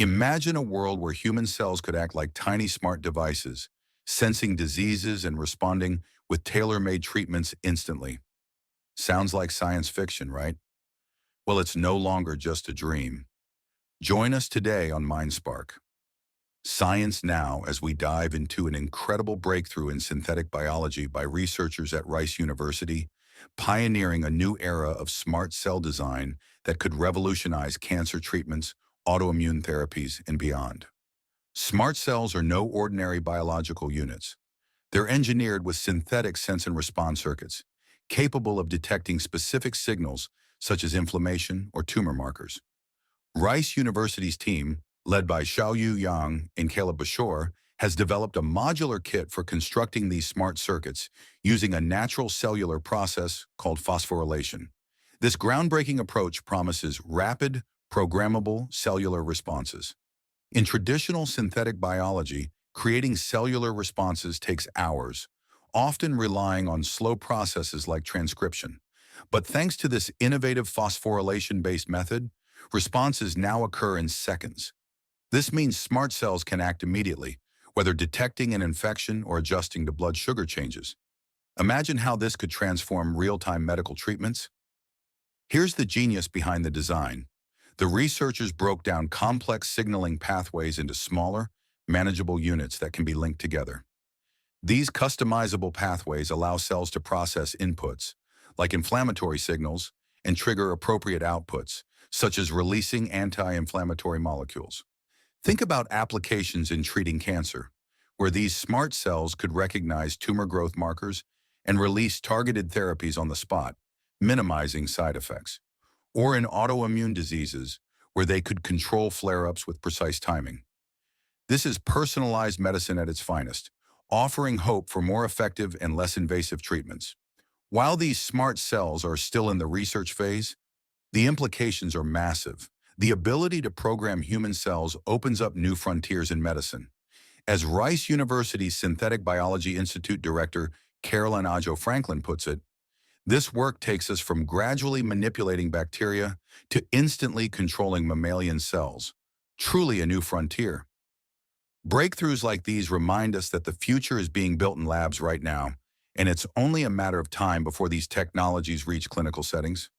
Imagine a world where human cells could act like tiny smart devices, sensing diseases and responding with tailor-made treatments instantly. Sounds like science fiction, right? Well, it's no longer just a dream. Join us today on MindSpark. Science Now as we dive into an incredible breakthrough in synthetic biology by researchers at Rice University, pioneering a new era of smart cell design that could revolutionize cancer treatments, autoimmune therapies, and beyond. Smart cells are no ordinary biological units. They're engineered with synthetic sense and response circuits, capable of detecting specific signals such as inflammation or tumor markers. Rice University's team, led by Xiaoyu Yang and Caleb Bashor, has developed a modular kit for constructing these smart circuits using a natural cellular process called phosphorylation. This groundbreaking approach promises rapid, programmable cellular responses. In traditional synthetic biology, creating cellular responses takes hours, often relying on slow processes like transcription. But thanks to this innovative phosphorylation-based method, responses now occur in seconds. This means smart cells can act immediately, whether detecting an infection or adjusting to blood sugar changes. Imagine how this could transform real-time medical treatments. Here's the genius behind the design. The researchers broke down complex signaling pathways into smaller, manageable units that can be linked together. These customizable pathways allow cells to process inputs, like inflammatory signals, and trigger appropriate outputs, such as releasing anti-inflammatory molecules. Think about applications in treating cancer, where these smart cells could recognize tumor growth markers and release targeted therapies on the spot, minimizing side effects. Or in autoimmune diseases, where they could control flare-ups with precise timing. This is personalized medicine at its finest, offering hope for more effective and less invasive treatments. While these smart cells are still in the research phase, the implications are massive. The ability to program human cells opens up new frontiers in medicine. As Rice University's Synthetic Biology Institute Director Carolyn Ajo Franklin puts it, this work takes us from gradually manipulating bacteria to instantly controlling mammalian cells. Truly a new frontier. Breakthroughs like these remind us that the future is being built in labs right now, and it's only a matter of time before these technologies reach clinical settings.